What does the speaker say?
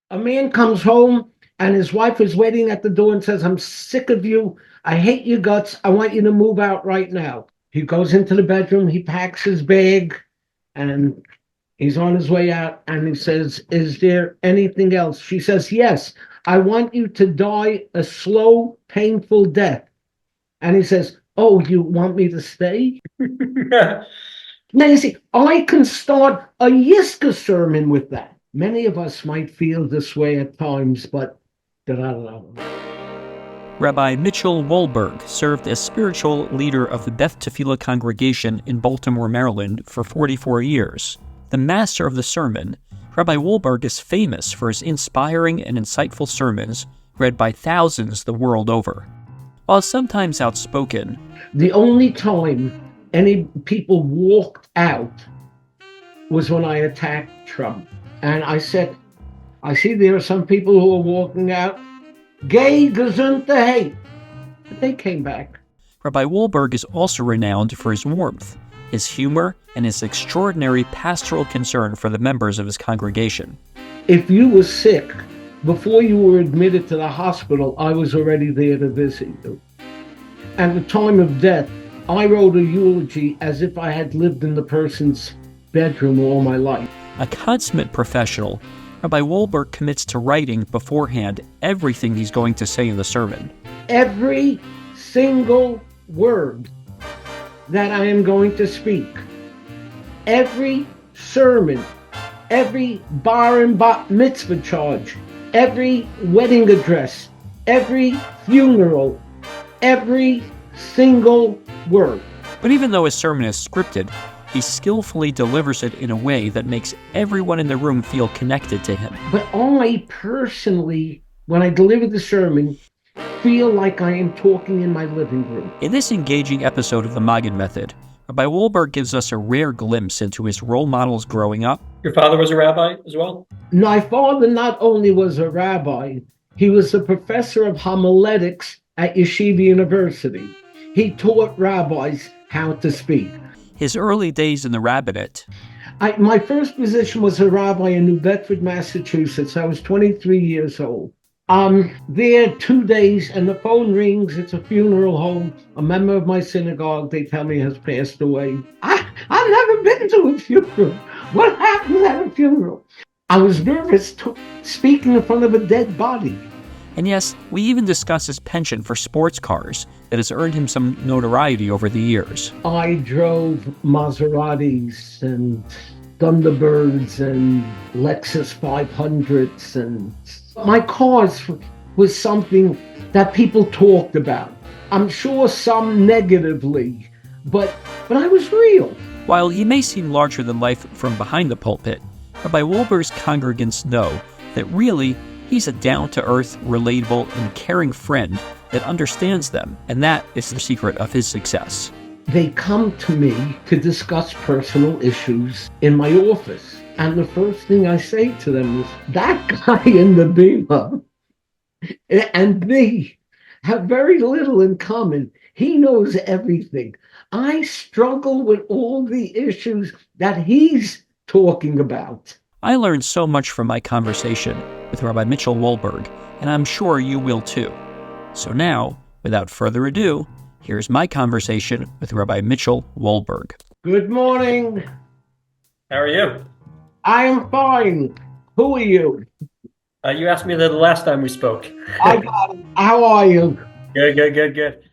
A man comes home and his wife is waiting at the door and says, I'm sick of you. I hate your guts. I want you to move out right now. He goes into the bedroom, he packs his bag, and he's on his way out. And he says, is there anything else? She says, yes, I want you to die a slow, painful death. And he says, oh, you want me to stay? Now, you see, I can start a Yiska sermon with that. Many of us might feel this way at times, but I don't know. Rabbi Mitchell Wohlberg served as spiritual leader of the Beth Tfiloh Congregation in Baltimore, Maryland for 44 years. The master of the sermon, Rabbi Wohlberg is famous for his inspiring and insightful sermons read by thousands the world over. While sometimes outspoken, the only time any people walked out was when I attacked Trump. And I said, I see there are some people who are walking out, gay, gesund hate. But they came back. Rabbi Wohlberg is also renowned for his warmth, his humor, and his extraordinary pastoral concern for the members of his congregation. If you were sick, before you were admitted to the hospital, I was already there to visit you. At the time of death, I wrote a eulogy as if I had lived in the person's bedroom all my life. A consummate professional, Rabbi Wohlberg commits to writing beforehand everything he's going to say in the sermon. Every single word that I am going to speak, every sermon, every bar and bat mitzvah charge, every wedding address, every funeral, every single word. But even though his sermon is scripted, he skillfully delivers it in a way that makes everyone in the room feel connected to him. But I personally, when I deliver the sermon, feel like I am talking in my living room. In this engaging episode of the Maggid method, Rabbi Wohlberg gives us a rare glimpse into his role models growing up. Your father was a rabbi as well? My father not only was a rabbi, he was a professor of homiletics at Yeshiva University. He taught rabbis how to speak. His early days in the rabbinate. My first position was a rabbi in New Bedford, Massachusetts. I was 23 years old. I'm there 2 days and the phone rings. It's a funeral home. A member of my synagogue, they tell me, has passed away. I've never been to a funeral. What happens at a funeral? I was nervous speaking in front of a dead body. And yes, we even discuss his penchant for sports cars that has earned him some notoriety over the years. I drove Maseratis and Thunderbirds and Lexus 500s, and my cars was something that people talked about. I'm sure some negatively, but I was real. While he may seem larger than life from behind the pulpit, Rabbi Wohlberg's congregants know that really he's a down-to-earth, relatable, and caring friend that understands them, and that is the secret of his success. They come to me to discuss personal issues in my office, and the first thing I say to them is, that guy in the Beamer and me have very little in common. He knows everything. I struggle with all the issues that he's talking about. I learned so much from my conversation with Rabbi Mitchell Wohlberg, and I'm sure you will too. So now, without further ado, here's my conversation with Rabbi Mitchell Wohlberg. Good morning. How are you? I am fine. Who are you? You asked me that the last time we spoke. I got it. How are you? Good.